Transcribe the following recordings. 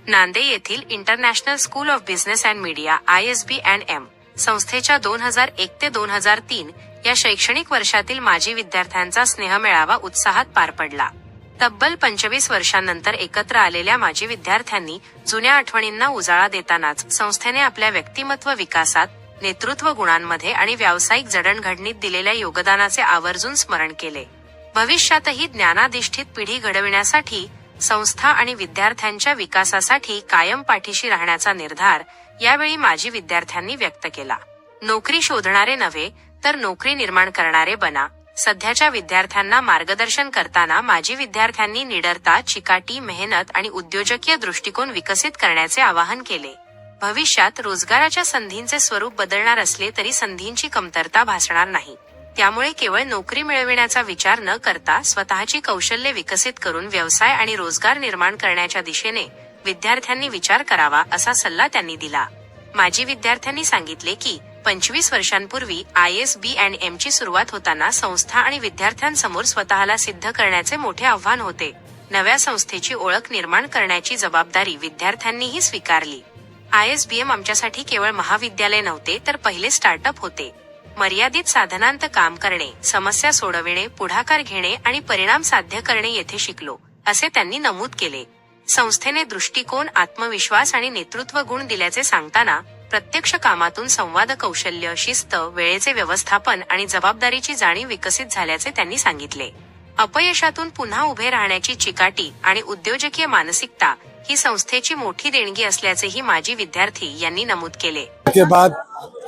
नांदे येथील international school of business and media ISB&M संस्थेच्या 2001 ते 2003 या शैक्षणिक वर्षातील माजी विद्यार्थ्यांचा स्नेहमेळावा उत्साहात पार पडला. तब्बल 25 वर्षांनंतर एकत्र आलेल्या माजी विद्यार्थ्यांनी जुन्या आठवणींना उजाळा देतानाच संस्थेने आपल्या व्यक्तिमत्व विकासात, नेतृत्व गुणांमध्ये आणि व्यावसायिक जडणघडणीत दिलेल्या योगदानाचे आवर्जून स्मरण केले. भविष्यातही ज्ञानाधिष्ठित पिढी घडविण्यासाठी, संस्था आणि विद्यार्थ्यांच्या विकासासाठी कायम पाठीशी राहण्याचा निर्धार यावेळी माजी विद्यार्थ्यांनी व्यक्त केला. नोकरी शोधणारे नव्हे तर नोकरी निर्माण करणारे बना. सध्याच्या विद्यार्थ्यांना मार्गदर्शन करताना माजी विद्यार्थ्यांनी निडरता, चिकाटी, मेहनत आणि उद्योजकीय दृष्टिकोन विकसित करण्याचे आवाहन केले. भविष्यात रोजगाराच्या संधींचे स्वरूप बदलणार असले तरी संधींची कमतरता भासणार नाही. त्यामुळे केवळ नोकरी मिळविण्याचा विचार न करता स्वतःची कौशल्ये विकसित करून व्यवसाय आणि रोजगार निर्माण करण्याच्या दिशेने विद्यार्थ्यांनी विचार करावा असा सल्ला त्यांनी दिला. माजी विद्यार्थ्यांनी सांगितले की 25 वर्षांपूर्वी ISB&M ची सुरुवात होताना संस्था आणि विद्यार्थ्यांसमोर स्वतःला सिद्ध करण्याचे मोठे आव्हान होते. नव्या संस्थेची ओळख निर्माण करण्याची जबाबदारी विद्यार्थ्यांनीही स्वीकारली. ISB&M आमच्यासाठी केवळ महाविद्यालय नव्हते तर पहिले स्टार्टअप होते. मर्यादित साधनांत काम करणे, समस्या सोडविणे, पुढाकार घेणे आणि परिणाम साध्य करणे येथे शिकलो, असे त्यांनी नमूद केले. संस्थेने दृष्टिकोन, आत्मविश्वास आणि नेतृत्व गुण दिल्याचे सांगताना प्रत्यक्ष कामातून संवाद कौशल्य, शिस्त, वेळेचे व्यवस्थापन आणि जबाबदारीची जाणीव विकसित झाल्याचे त्यांनी सांगितले. अपयशातून पुन्हा उभे राहण्याची चिकाटी आणि उद्योजकीय मानसिकता ही संस्थेची मोठी देणगी असल्याचेही माजी विद्यार्थी यांनी नमूद केले. के बाद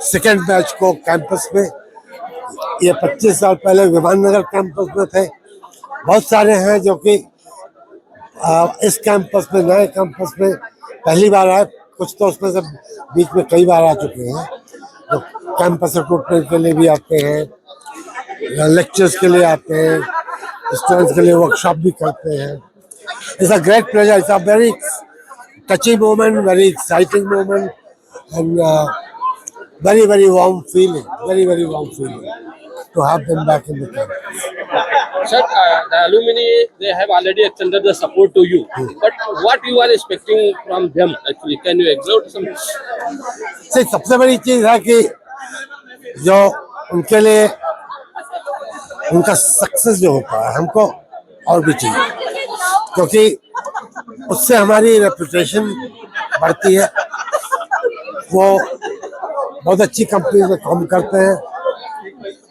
सेकेंड बैच को कैंपस में, ये 25 साल पहले विमाननगर कैंपस में थे. बहुत सारे हैं जो कि इस कैंपस में, नए कैंपस में पहली बार आए. कुछ तो उसमें से बीच में कई बार आ चुके हैं. तो कैंपस रिक्रूटमेंट के लिए भी आते हैं, लेक्चर्स के लिए आते हैं, स्टूडेंट्स के लिए वर्कशॉप भी करते हैं. It's a great pleasure. It's a very touching moment, very exciting moment, and very warm feeling, very warm feeling to have them back in the campus. Sir, the alumni, they have already extended the support to you, but what you are expecting from them actually? Can you exert some? See, सबसे बड़ी चीज है कि जो उनके लिए उनका success जो होता है हमको और भी चाहिए, क्योंकि उससे हमारी रेपुटेशन बढ़ती है. वो बहुत अच्छी कंपनी में काम करते हैं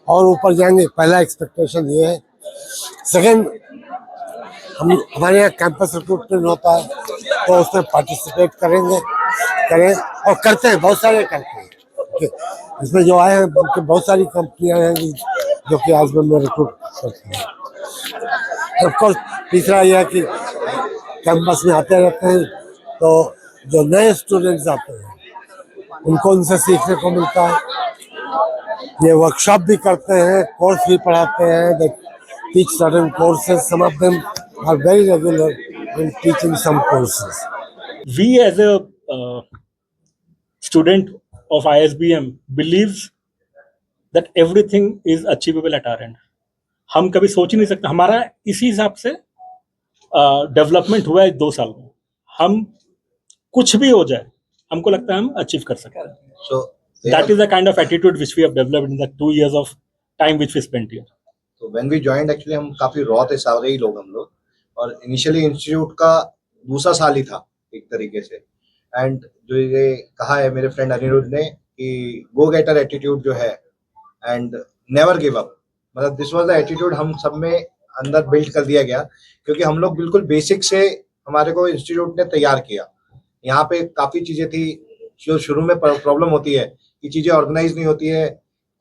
और ऊपर जाएंगे. पहला एक्सपेक्टेशन ये है. सेकंड, हमारे यहाँ कैंपस रिक्रूटमेंट होता है तो उसमें पार्टिसिपेट करें और करते हैं. बहुत सारे करते हैं. इसमें जो आए हैं उनके बहुत सारी कंपनियां हैं जो कि आज में रिक्रूट करती हैं. ऑफ कोर्स तीसरा यह है कि कैंपस में आते रहते हैं तो जो नए स्टूडेंट्स आते हैं उनको उनसे सीखने को मिलता है. ये वर्कशॉप भी करते हैं, कोर्स भी पढ़ाते हैं. They teach certain courses. Some of them are very regular in teaching some courses. We as a student of ISB&M believes that everything is achievable at our end. हम कभी सोच ही नहीं सकते. हमारा इसी हिसाब से डेवलपमेंट हुआ है 2 साल में. हम कुछ भी हो जाए हमको लगता है हम अचीव कर सकते हैं. So that is the kind of attitude which we have developed in the 2 years of time which we spent here. So when we joined actually हम काफी रॉ थे सारे ही लोग हम लोग, और इनिशियली इंस्टीट्यूट का दूसरा साल ही था एक तरीके से. एंड जो ये कहा है मेरे फ्रेंड अनिरुद्ध ने कि गो गेटर एटीट्यूड जो है एंड नेवर गिव अप, मतलब दिस वाज द एटीट्यूड हम सब में अंदर बिल्ड कर दिया गया, क्योंकि हम लोग बिल्कुल बेसिक से हमारे को इंस्टीट्यूट ने तैयार किया. यहाँ पे काफी चीजें थी जो शुरू में प्रॉब्लम होती है कि चीजें ऑर्गेनाइज नहीं होती है,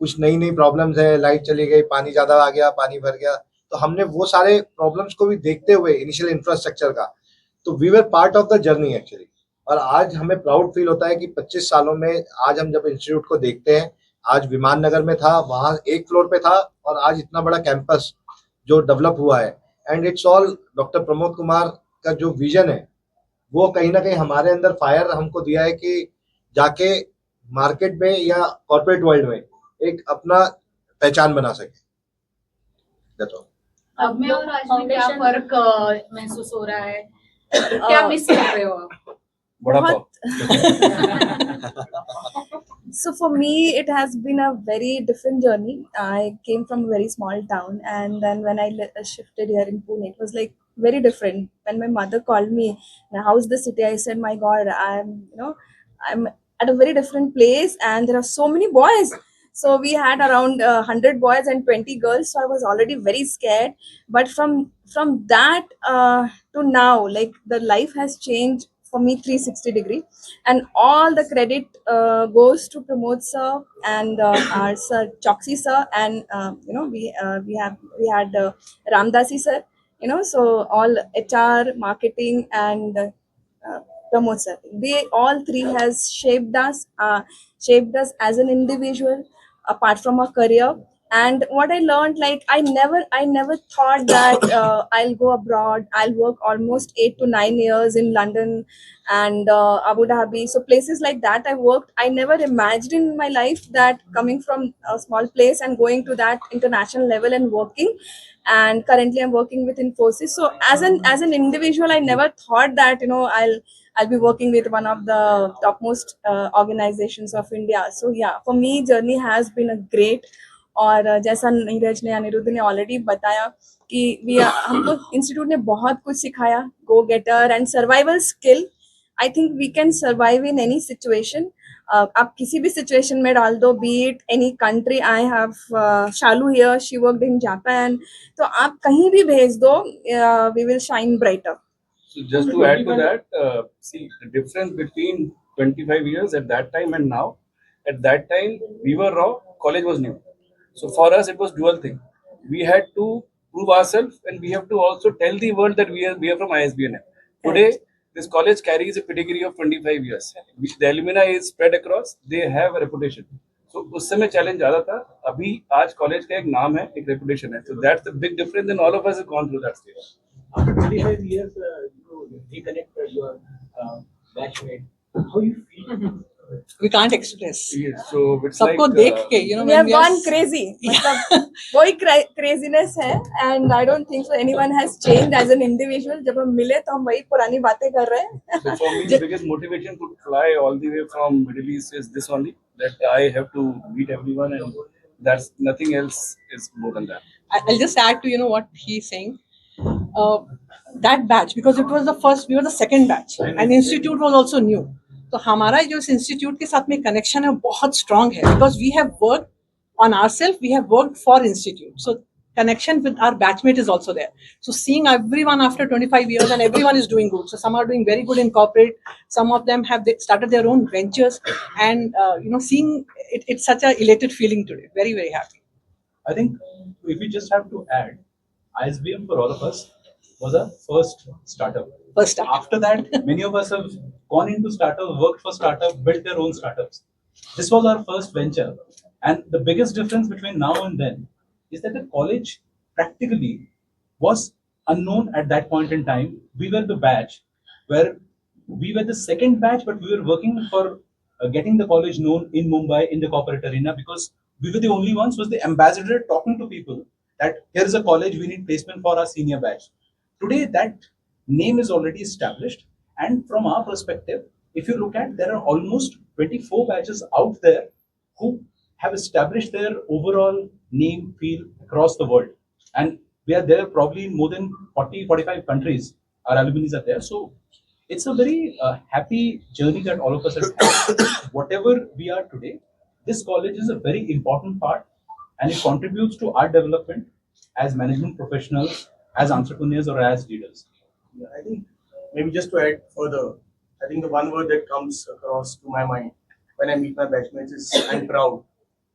कुछ नई प्रॉब्लम्स है, लाइट चली गई, पानी ज्यादा आ गया, पानी भर गया. तो हमने वो सारे प्रॉब्लम्स को भी देखते हुए इनिशियल इंफ्रास्ट्रक्चर का, तो we were part of the journey actually. और आज हमें प्राउड फील होता है कि 25 सालों में आज हम जब इंस्टीट्यूट को देखते हैं, आज विमान नगर में था, वहां 1 फ्लोर पे था, और आज इतना बड़ा कैंपस जो डेवलप हुआ है. And it's all doctor Pramod Kumar का जो विजन है वो कहीं ना कहीं हमारे अंदर फायर हमको दिया है कि जाके मार्केट में या कॉर्पोरेट वर्ल्ड में एक अपना पहचान बना सके. अब में और आज में क्या फर्क महसूस हो रहा है? क्या मिस कर रहे हो आप? बड़ा बहुत पाव So for me, it has been a very different journey. I came from a very small town, and then when I shifted here in Pune, it was like very different. When my mother called me, "Now, how's the city?" I said, "My God, I'm at a very different place, and there are so many boys." So we had around 100 boys and 20 girls. So I was already very scared. But from that to now, like the life has changed for me 360-degree, and all the credit goes to Pramod sir and our sir Choksi sir, and we had Ramdasi sir. So all HR, marketing, and Pramod sir. They all three has shaped us as an individual, apart from our career. And what I learned, like I never thought that I'll go abroad. I'll work almost 8 to 9 years in London and Abu Dhabi. So places like that I worked. I never imagined in my life that coming from a small place and going to that international level and working. And currently I'm working with Infosys. So as an individual, I never thought that I'll be working with one of the topmost organizations of India. So yeah, for me journey has been a great. और जैसा नीरज ने अनिरुद्ध ने already बताया कि हमको institute ने बहुत कुछ सिखाया, go getter and survival skill. I think we can survive in any situation. आप किसी भी सिचुएशन में डाल दो, be it any country. I have Shalu here, she worked in Japan. तो आप कहीं भी भेज दो, we will shine brighter. So just to add to that, see the difference between 25 years at that time and now. At that time, we were raw, college was new. So for us, it was dual thing. We had to prove ourselves, and we have to also tell the world that we are from ISB&M. Today, this college carries a pedigree of 25 years. The alumni is spread across. They have a reputation. So उस समय challenge ज़्यादा था. अभी आज college का एक नाम है, एक reputation है. So that's the big difference, and all of us have gone through that stage. After 25 years, you reconnect your batchmate. How you feel? We can't express. Yes, so it's सबको like देख के We when have we are gone crazy. मतलब वही craziness है, and I don't think so anyone has changed as an individual. जब हम मिले तो हम वही पुरानी बातें कर रहे हैं. So for me, the biggest motivation to fly all the way from Middle East is this only, that I have to meet everyone, and that's nothing else is more than that. I'll just add to what he's saying. That batch, because it was the first, we were the second batch, and institute was also new. तो हमारा जो इस institute के साथ में connection है बहुत strong है, because we have work on ourself, we have work for institute. So connection with our batchmate is also there. So seeing everyone after 25 years, and everyone is doing good. So some are doing very good in corporate. Some of them have started their own ventures, and seeing it's such a elated feeling today. Very, very happy. I think if we just have to add, ISBM for all of us was our first startup. First startup. After that, many of us have gone into startups, worked for startups, built their own startups. This was our first venture. And the biggest difference between now and then is that the college practically was unknown at that point in time. We were the batch where we were the second batch, but we were working for getting the college known in Mumbai in the corporate arena, because we were the only ones was the ambassador talking to people that here is a college, we need placement for our senior batch. Today that name is already established, and from our perspective, if you look at, there are almost 24 batches out there who have established their overall name feel across the world, and we are there probably in more than 40-45 countries. Our alumni are there, so it's a very happy journey that all of us have had. Whatever we are today, this college is a very important part, and it contributes to our development as management professionals, as entrepreneurs, or as leaders. Yeah, I think maybe just to add further, I think the one word that comes across to my mind when I meet my batchmates is I'm proud,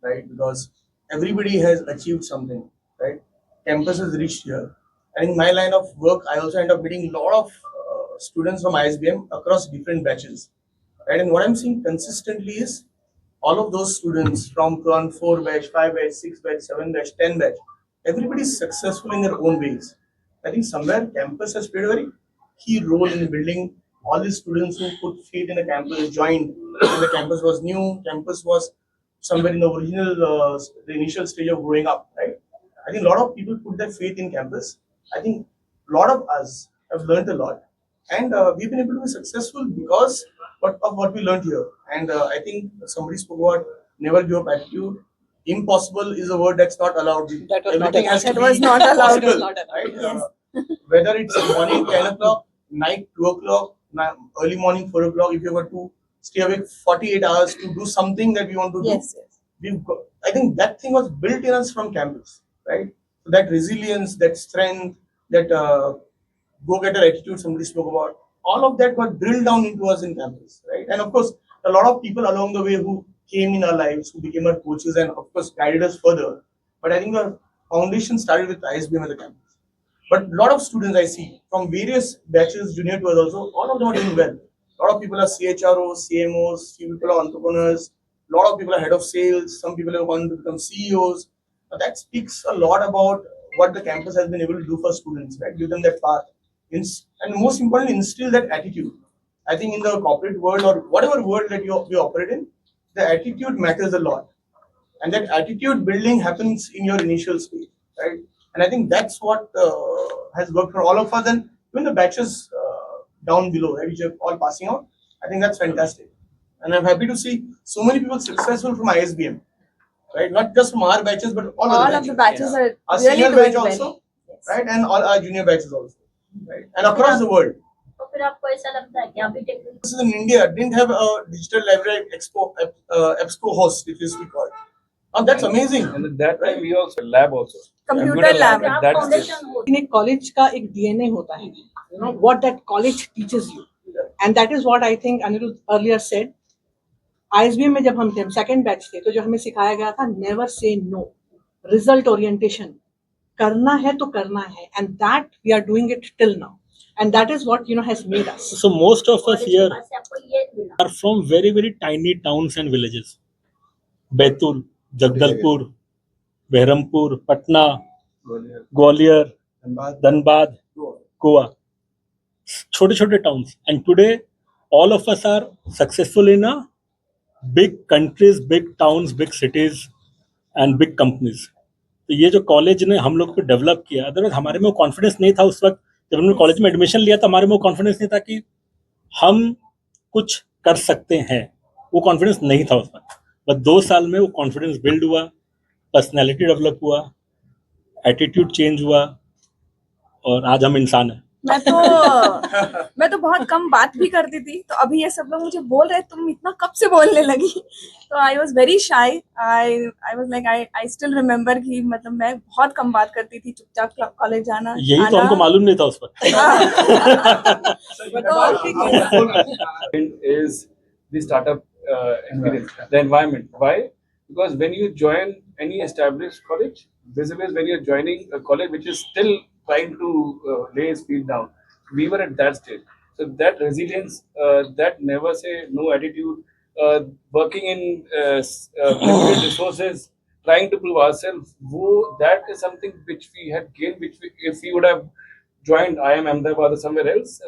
right? Because everybody has achieved something, right? Campus has reached here. And in my line of work, I also end up meeting a lot of students from ISBM across different batches, right? And what I'm seeing consistently is all of those students from 4 batch, 5 batch, 6 batch, 7 batch, 10 batch, everybody is successful in their own ways. I think somewhere campus has played a very key role in building all these students who put faith in the campus, joined when the campus was new, campus was somewhere in the original, the initial stage of growing up, right? I think a lot of people put their faith in campus. I think a lot of us have learned a lot, and we've been able to be successful because of what we learned here. And I think somebody spoke about never give up attitude. Impossible is a word that's not allowed. That was not Everything has allowed. to That was be not allowed. possible, That was not allowed. right? Yes. Whether it's morning 10 o'clock, night 2 o'clock, early morning 4 o'clock, if you were to stay awake 48 hours to do something that we want to do, Yes. Yes. we've got, I think that thing was built in us from campus, right? So that resilience, that strength, that go-getter attitude somebody spoke about, all of that got drilled down into us in campus, right? And of course, a lot of people along the way who came in our lives, who became our coaches and of course guided us further. But I think our foundation started with ISB&M at the campus. But a lot of students I see from various batches, junior to us also, all of them are doing well. A lot of people are CHROs, CMOs, few people are entrepreneurs, a lot of people are head of sales, some people have gone to become CEOs. That speaks a lot about what the campus has been able to do for students, right? Give them that path. And most importantly, instill that attitude. I think in the corporate world or whatever world that you operate in, the attitude matters a lot. And that attitude building happens in your initial stage, right? And I think that's what has worked for all of us, and even the batches down below, right, which are all passing out. I think that's fantastic, and I'm happy to see so many people successful from ISBM, right? Not just from our batches, but all Of the batches are our really senior doing batch well. also, Yes. right, and all our junior batches also, right, and across the world. तो फिर आपको ऐसा लगता है कि अभी technology This is in India didn't have a digital library EBSCO host, it used to be called. Now that's amazing. And at that time we also lab also. Computer lab. At that stage. Foundation हो in a college का एक DNA होता है, what that college teaches you, and that is what I think Anirudh earlier said. ISBM में जब हम थे, second batch थे, तो जो हमें सिखाया गया था, never say no, result orientation, करना है तो करना है, and that we are doing it till now, and that is what has made us. So most of us here से आपको ये मिला are from very, very tiny towns and villages. Baitul, Jagdalpur, Behrampur, Patna, Gwalior, Dhanbad, Goa. छोटे छोटे towns. And today, all of us are successful in a big countries, big towns, big cities and big companies. तो ये जो college ने हम लोग को develop किया, अदरवाइज हमारे में वो कॉन्फिडेंस नहीं था उस वक्त जब हमने कॉलेज में एडमिशन लिया, तो हमारे में वो कॉन्फिडेंस नहीं था कि हम कुछ कर सकते हैं. वो कॉन्फिडेंस नहीं था उस वक्त. बस 2 साल में वो कॉन्फिडेंस बिल्ड हुआ, पर्सनैलिटी डेवलप हुआ, एटीट्यूड चेंज हुआ और आज हम इंसान हैं. मैं तो बहुत कम बात भी करती थी, तो अभी ये सब लोग मुझे बोल रहे तुम इतना कब से बोलने लगी. तो I was very shy. I was like I still remember कि मतलब मैं बहुत कम बात करती थी, चुपचाप कॉलेज जाना. यही तो हमको मालूम नहीं था उस वक्त. Is the startup experience, the environment. Why? Because when you join any established college, basically when you're joining a college which is still trying to lay its feet down, we were at that stage. So that resilience, that never say no attitude, working in limited resources, trying to prove ourselves, that is something which we had gained, which if we would have joined IIM Ahmedabad or somewhere else,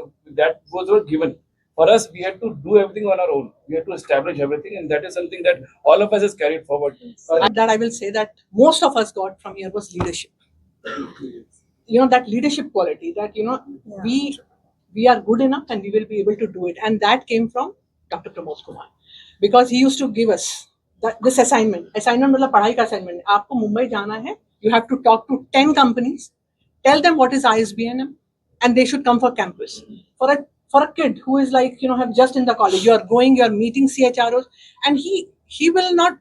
that was not given. For us, we had to do everything on our own. We had to establish everything, and that is something that all of us has carried forward. That I will say that most of us got from here was leadership. That leadership quality that we are good enough and we will be able to do it, and that came from Dr. Pramod Kumar, because he used to give us this assignment मतलब पढ़ाई का assignment. आपको मुंबई जाना है, you have to talk to 10 companies, tell them what is ISB&M, and they should come for campus. For a kid who is like have just in the college, you are meeting CHROs, and he will not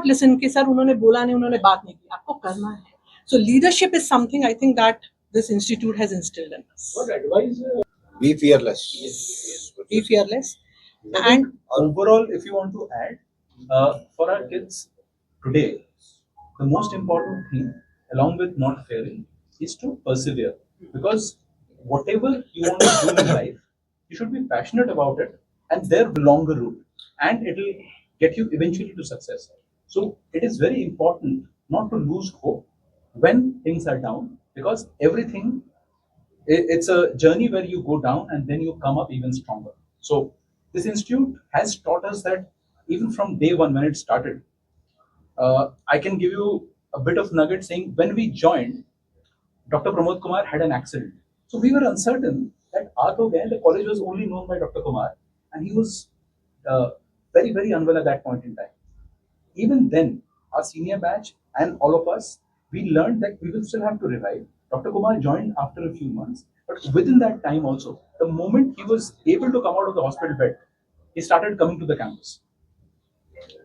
listen कि sir उन्होंने बोला नहीं, उन्होंने बात नहीं की, आपको करना है. So leadership is something I think that this institute has instilled in us. What advice? Be fearless. Yes. Be fearless. And overall, if you want to add, for our kids today, the most important thing, along with not failing, is to persevere. Because whatever you want to do in life, you should be passionate about it, and there's a longer route, and it will get you eventually to success. So it is very important not to lose hope when things are down, because everything, it's a journey where you go down and then you come up even stronger. So this institute has taught us that even from day one when it started, I can give you a bit of nugget saying when we joined, Dr. Pramod Kumar had an accident. So we were uncertain that the college was only known by Dr. Kumar, and he was very, very unwell at that point in time. Even then, our senior batch and all of us, we learned that we will still have to revive. Dr. Kumar joined after a few months, but within that time also, the moment he was able to come out of the hospital bed, he started coming to the campus.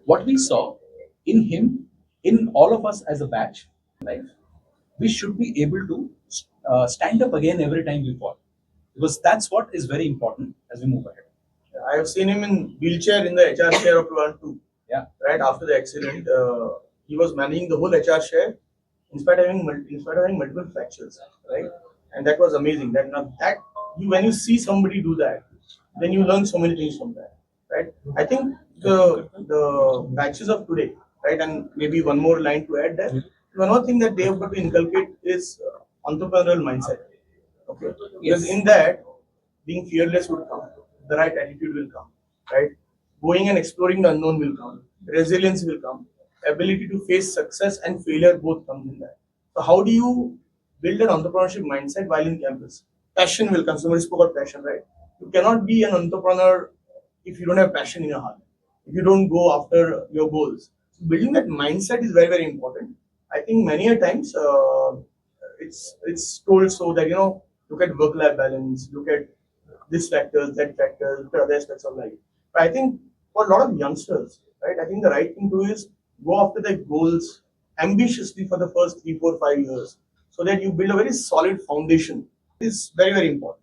What we saw in him, in all of us as a batch, life, we should be able to stand up again every time we fall, because that's what is very important as we move ahead. I have seen him in wheelchair in the HR chair of 212. Yeah. Right after the accident, he was managing the whole HR share in spite of having multiple fractures, right? And that was amazing. When you see somebody do that, then you learn so many things from that, right? I think the batches of today, right, and maybe one more line to add there. One more thing that they have got to inculcate is entrepreneurial mindset. Okay, because in that, being fearless would come, the right attitude will come, right? Going and exploring the unknown will come, resilience will come, ability to face success and failure both comes in that. So how do you build an entrepreneurship mindset while in campus? Passion will come. Somebody spoke about passion, right? You cannot be an entrepreneur if you don't have passion in your heart, if you don't go after your goals. So building that mindset is very, very important. I think many a times it's told so that look at work-life balance, look at this factors, that factors, look at other aspects of life. But I think for a lot of youngsters, right, I think the right thing to do is go after their goals ambitiously for the first 3, 4, 5 years, so that you build a very solid foundation. It is very, very important.